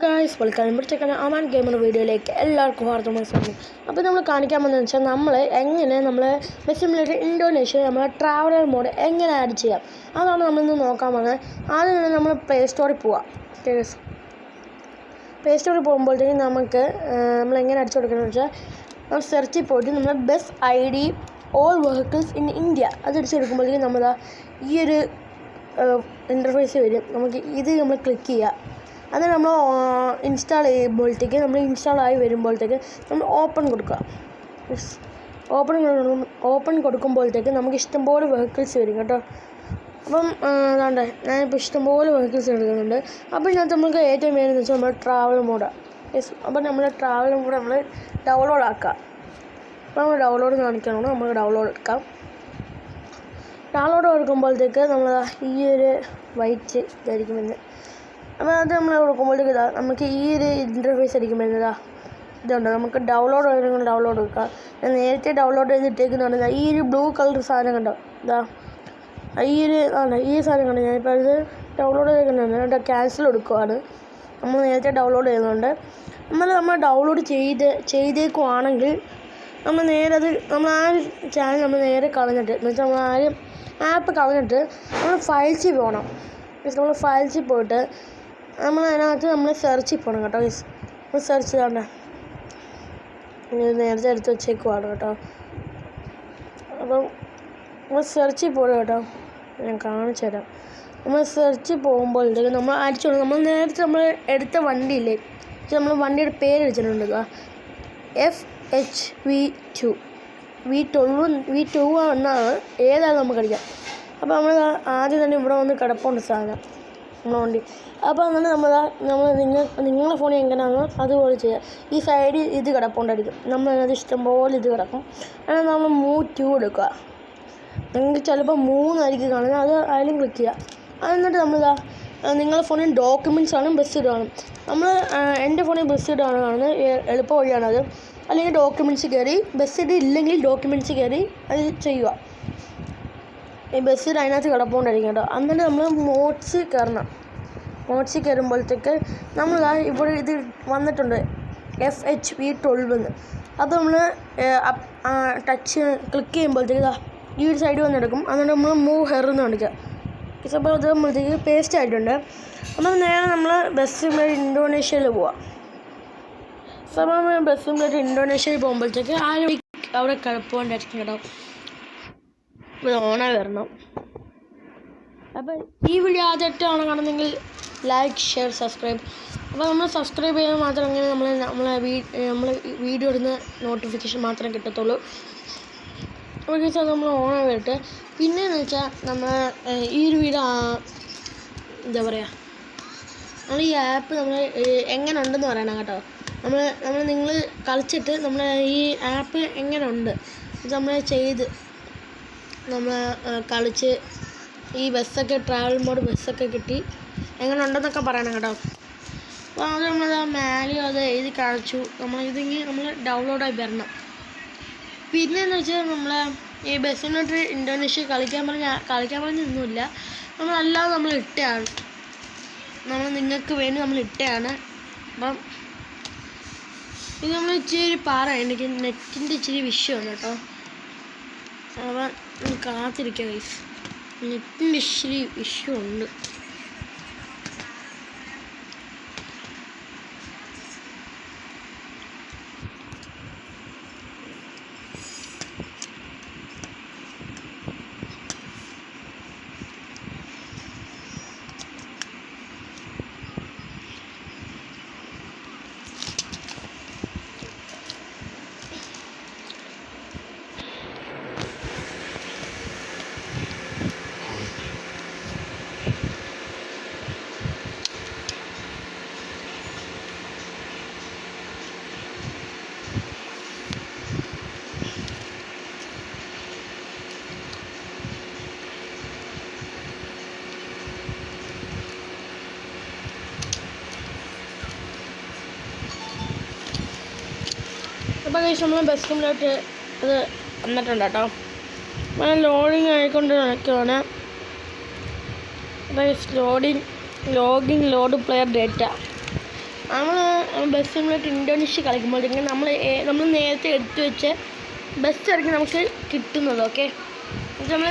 Guys welcome ഇവിടുത്തേക്കാണ് Aman gamer വീഡിയോയിലേക്ക് എല്ലാവർക്കും വാർത്തമായി സ്വാഗതം. അപ്പോൾ നമ്മൾ കാണിക്കാൻ പോകുന്നതെന്ന് വെച്ചാൽ നമ്മൾ ബസ് സിമുലേറ്റർ ഇന്തോനേഷ്യ നമ്മളെ ട്രാവലർ മോഡ് എങ്ങനെ ആഡ് ചെയ്യാം അതാണ് നമ്മളിന്ന് നോക്കാൻ പോകുന്നത്. ആദ്യം തന്നെ നമ്മൾ പ്ലേ സ്റ്റോറിൽ പോവാം. പ്ലേ സ്റ്റോറിൽ പോകുമ്പോഴത്തേക്കും നമ്മളെങ്ങനെ അടിച്ചു കൊടുക്കണമെന്ന് വെച്ചാൽ നമ്മൾ സെർച്ചിൽ പോയിട്ട് നമ്മൾ bus ID all vehicles in India അത് അടിച്ചെടുക്കുമ്പോഴത്തേക്കും നമ്മൾ ഈ ഒരു ഇൻ്റർഫേസ് വരും. നമ്മൾ ക്ലിക്ക് ചെയ്യുക. അത് നമ്മൾ ഇൻസ്റ്റാൾ ചെയ്യുമ്പോഴത്തേക്ക് ഇൻസ്റ്റാൾ ആയി വരുമ്പോഴത്തേക്ക് നമ്മൾ ഓപ്പൺ കൊടുക്കുക. ഓപ്പൺ കൊടുക്കുമ്പോഴത്തേക്ക് നമുക്ക് ഇഷ്ടംപോലെ വെഹിക്കിൾസ് വരും കേട്ടോ. അപ്പം അതാണ്ട് ഞാനിപ്പോൾ ഇഷ്ടംപോലെ വെഹിക്കിൾസ് എടുക്കുന്നുണ്ട്. അപ്പോൾ ഇതിനകത്ത് നമുക്ക് ഏറ്റവും മെയിൻ എന്ന് വെച്ചാൽ നമ്മൾ ട്രാവൽ മോഡാണ്. അപ്പോൾ നമ്മൾ ട്രാവൽ മോഡ് നമ്മൾ ഡൗൺലോഡ് ആക്കുക. അപ്പോൾ നമ്മൾ ഡൗൺലോഡ് കാണിക്കണം, നമുക്ക് ഡൗൺലോഡ് എടുക്കാം. ഡൗൺലോഡ് കൊടുക്കുമ്പോഴത്തേക്ക് നമ്മൾ ഈ ഒരു വൈറ്റ് ഇതായിരിക്കുമെന്ന്. അപ്പോൾ അത് നമ്മൾ കൊടുക്കുമ്പോഴത്തേക്ക് നമുക്ക് ഈ ഒരു ഇൻ്റർഫേസ് ആയിരിക്കും വരുന്നത്. ഇതുണ്ട്, നമുക്ക് ഡൗൺലോഡ് എടുക്കാം. ഞാൻ നേരത്തെ ഡൗൺലോഡ് ചെയ്തിട്ടേക്കുന്നുണ്ട്. ഈ ഒരു ബ്ലൂ കളർ സാധനം കണ്ടോ, ഈ സാധനം കണ്ടോ. ഞാനിപ്പോൾ അത് ഡൗൺലോഡ് ചെയ്തിട്ടുണ്ട്. ക്യാൻസൽ കൊടുക്കുവാണ്. നമ്മൾ നേരത്തെ ഡൗൺലോഡ് ചെയ്യുന്നുണ്ട്. നമ്മൾ ഡൗൺലോഡ് ചെയ്തേക്കുവാണെങ്കിൽ നമ്മൾ ആ ചാനൽ നമ്മൾ നേരെ കളഞ്ഞിട്ട് എന്ന് വെച്ചാൽ നമ്മൾ ആരും ആപ്പ് കളഞ്ഞിട്ട് നമ്മൾ ഫയൽസിൽ പോകണം. നമ്മൾ ഫയൽസിൽ പോയിട്ട് അതിനകത്ത് നമ്മൾ സെർച്ചിൽ പോകണം കേട്ടോ. നമ്മൾ സെർച്ച് ചെയ്താണ്ട് നേരത്തെ എടുത്ത് വെച്ചേക്കുവാണ് കേട്ടോ. അപ്പം നമ്മൾ സെർച്ചിൽ പോകണം കേട്ടോ. ഞാൻ കാണിച്ചു തരാം. നമ്മൾ സെർച്ചിൽ പോകുമ്പോഴത്തേക്ക് നമ്മൾ നേരത്തെ എടുത്ത വണ്ടിയില്ലേ, നമ്മൾ വണ്ടിയുടെ പേര് വെച്ചിട്ടുണ്ട്. FHV2 V12 എന്നാണ്. ഏതായാലും നമുക്ക് അടിക്കാം. അപ്പോൾ നമ്മൾ ആദ്യം തന്നെ ഇവിടെ വന്ന് കിടപ്പുണ്ട് സാധനം നമ്മളെ വണ്ടി. അപ്പോൾ അങ്ങനെ നിങ്ങളുടെ ഫോണിൽ എങ്ങനെയാണോ അതുപോലെ ചെയ്യുക. ഈ സൈഡിൽ ഇത് കിടപ്പുണ്ടായിരിക്കും. നമ്മളതിനകത്ത് ഇഷ്ടംപോലെ ഇത് കിടക്കും. അങ്ങനെ നമ്മൾ മൂവ് 2 എടുക്കുക. നിങ്ങൾക്ക് ചിലപ്പോൾ 3 ആയിരിക്കും കാണുന്നത്. അത് അതിലും ക്ലിക്ക് ചെയ്യുക. എന്നിട്ട് നിങ്ങളുടെ ഫോണിൽ ഡോക്യുമെൻറ്റ്സ് ആണ് ബസ് ഇടുകയാണ്. എൻ്റെ ഫോണിൽ ബസ് ഇടുകയാണ് കാണുന്നത്. എളുപ്പ വഴിയാണത്. അല്ലെങ്കിൽ ഡോക്യുമെൻറ്റ്സ് കയറി ബസ് ഇല്ലെങ്കിൽ ഡോക്യുമെൻറ്റ്സ് കയറി അത് ചെയ്യുക. ഈ ബസ്സിൽ അതിനകത്ത് കിടപ്പുകൊണ്ടായിരിക്കും കേട്ടോ. എന്നിട്ട് നമ്മൾ മോഡ്സ് കയറണം. മോഡ്സിൽ കയറുമ്പോഴത്തേക്ക് ഇവിടെ ഇത് വന്നിട്ടുണ്ട് FHV12 എന്ന്. അത് നമ്മൾ ക്ലിക്ക് ചെയ്യുമ്പോഴത്തേക്ക് ഈ ഒരു സൈഡ് വന്നെടുക്കും. എന്നിട്ട് നമ്മൾ മൂവ് ഹെർ എന്ന് കാണിക്കുക. അപ്പോൾ അത് നമ്മളത്തേക്ക് പേസ്റ്റ് ആയിട്ടുണ്ട്. അപ്പം നേരെ നമ്മൾ ബസ് സിമുലേറ്റർ ഇന്തോനേഷ്യയിൽ പോവാം. ബസ് സിമുലേറ്റർ ഇന്തോനേഷ്യയിൽ പോകുമ്പോഴത്തേക്ക് അവിടെ കിടപ്പുകൊണ്ടായിരിക്കും കേട്ടോ. ഇത് ഓണായി വരണം. അപ്പോൾ ഈ വീഡിയോ ആദ്യമായിട്ടാണ് കാണുന്നതെങ്കിൽ ലൈക്ക്, ഷെയർ, സബ്സ്ക്രൈബ്. അപ്പോൾ നമ്മൾ സബ്സ്ക്രൈബ് ചെയ്യാൻ മാത്രം അങ്ങനെ നമ്മളെ വീഡിയോ ഇടുന്ന നോട്ടിഫിക്കേഷൻ മാത്രമേ കിട്ടത്തുള്ളൂ. ഓക്കെ സാർ, നമ്മൾ ഓണായി വരട്ടെ. പിന്നെയെന്ന് വെച്ചാൽ ഈ ഒരു വീഡിയോ എന്താ പറയുക, നമ്മൾ ഈ ആപ്പ് എങ്ങനെ ഉണ്ടെന്ന് പറയണം കേട്ടോ. നിങ്ങൾ കളിച്ചിട്ട് ഈ ആപ്പ് എങ്ങനെ ഉണ്ട് കളിച്ച് ഈ ബസ്സൊക്കെ ട്രാവൽ മോഡ് ബസ്സൊക്കെ കിട്ടി എങ്ങനെ ഉണ്ടെന്നൊക്കെ പറയണം കേട്ടോ. അപ്പോൾ അത് മാലിയോ അത് എഴുതി കാണിച്ചു. നമ്മൾ ഡൗൺലോഡായി വരണം. പിന്നെയെന്ന് വെച്ചാൽ ഈ ബസ് സിമുലേറ്റർ ഇന്തോനേഷ്യ കളിക്കാൻ പറഞ്ഞൊന്നുമില്ല. നമ്മളല്ലാതെ ഇട്ടതാണ്. നിങ്ങൾക്ക് വേണ്ടി ഇട്ടതാണ്. അപ്പം ഇത് ഇച്ചിരി എനിക്ക് നെറ്റിൻ്റെ ഇച്ചിരി വിഷയമാണ് കേട്ടോ. അപ്പം കാത്തിരിക്കുക ഗൈസ്, നെറ്റിൻ്റെ ഇച്ചിരി വിഷയമുണ്ട്. അപ്പോൾ കഴിച്ച് നമ്മൾ ബസ് സിമുലേറ്റർ അത് വന്നിട്ടുണ്ട് കേട്ടോ. ലോഡിങ് ആയിക്കൊണ്ട് നിൽക്കുകയാണ്. ലോഡ് പ്ലെയർ ഡേറ്റ നമ്മൾ ബസ് സിമുലേറ്റർ ഇന്തോനേഷ്യ കളിക്കുമ്പോഴത്തേക്കും നമ്മൾ നേരത്തെ എടുത്തു വെച്ച ബസ് ആയിരിക്കും നമുക്ക് കിട്ടുന്നത്. ഓക്കെ,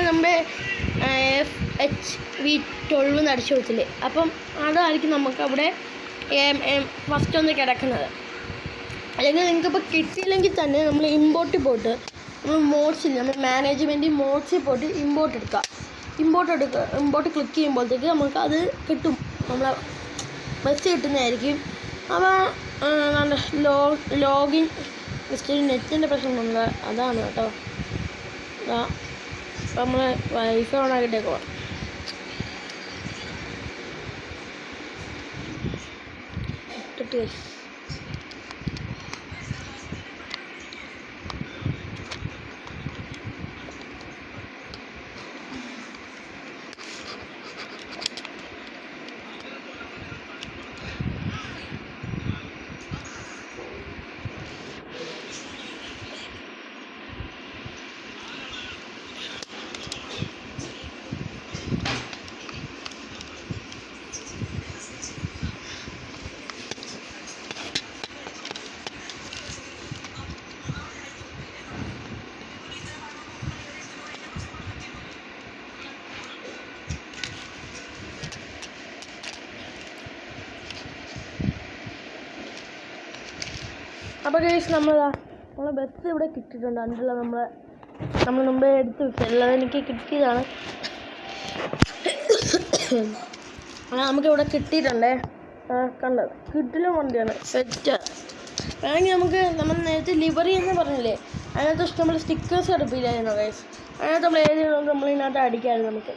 നമ്മുടെ FHV12 അടിച്ചു വെച്ചില്ലേ, അപ്പം അതായിരിക്കും നമുക്ക് അവിടെ ഫസ്റ്റ് ഒന്ന് കിടക്കുന്നത്. അല്ലെങ്കിൽ നിങ്ങൾക്കിപ്പോൾ കിട്ടിയില്ലെങ്കിൽ തന്നെ നമ്മൾ ഇമ്പോർട്ടിൽ പോയിട്ട് നമ്മൾ മോഡ്സിൽ നമ്മൾ മാനേജ്മെൻറ്റ് മോഡ്സിൽ പോയിട്ട് ഇമ്പോർട്ട് ക്ലിക്ക് ചെയ്യുമ്പോഴത്തേക്ക് നമുക്ക് അത് കിട്ടും, നമ്മളെ ബസ് കിട്ടുന്നതായിരിക്കും. അപ്പോൾ ലോഗിൻ ജസ്റ്റ് നെറ്റിൻ്റെ പ്രശ്നമുണ്ട്, അതാണ് കേട്ടോ. നമ്മൾ വൈഫൈ ഓൺ ആക്കിയിട്ടേക്കോ. അപ്പോൾ ഗൈസ് നമ്മളെ ബസ് ഇവിടെ കിട്ടിയിട്ടുണ്ട്. അതിനുള്ള നമ്മൾ മുമ്പേ എടുത്ത് വെച്ചത് എനിക്ക് കിട്ടിയതാണ്. നമുക്കിവിടെ കിട്ടിയിട്ടുണ്ടേ, കണ്ടത് കിട്ടിലും വണ്ടിയാണ് സെറ്റ്. വേണമെങ്കിൽ നമ്മൾ നേരത്തെ ലിവറി എന്ന് പറഞ്ഞില്ലേ, അതിനകത്ത് ഇഷ്ടംപോലെ സ്റ്റിക്കേഴ്സ് എടുപ്പില്ലായിരുന്നു ഗൈസ്. അതിനകത്ത് നമ്മൾ നമ്മളിതിനകത്ത് അടിക്കാമായിരുന്നു. നമുക്ക്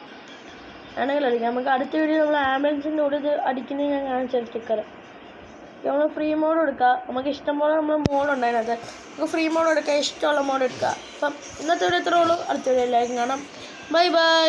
വേണമെങ്കിൽ അടിക്കാം. നമുക്ക് അടുത്ത വീഡിയോ നമ്മൾ ആംബുലൻസിൻ്റെ കൂടെ ഇത് അടിക്കുന്നത് ഞാൻ കാണിച്ച സ്റ്റിക്കർ. നമ്മൾ ഫ്രീ മോഡ് എടുക്കുക, നമുക്ക് ഇഷ്ടംപോലെ നമ്മൾ മോഡുണ്ട് അതിനകത്ത്. നമുക്ക് ഫ്രീ മോഡ് എടുക്കുക, ഇഷ്ടമുള്ള മോഡ് എടുക്കുക. അപ്പം ഇന്നത്തെ വീഡിയോ ഇത്രേ ഉള്ളൂ. അടുത്ത വീഡിയോ എല്ലാവർക്കും കാണാം. Bye bye.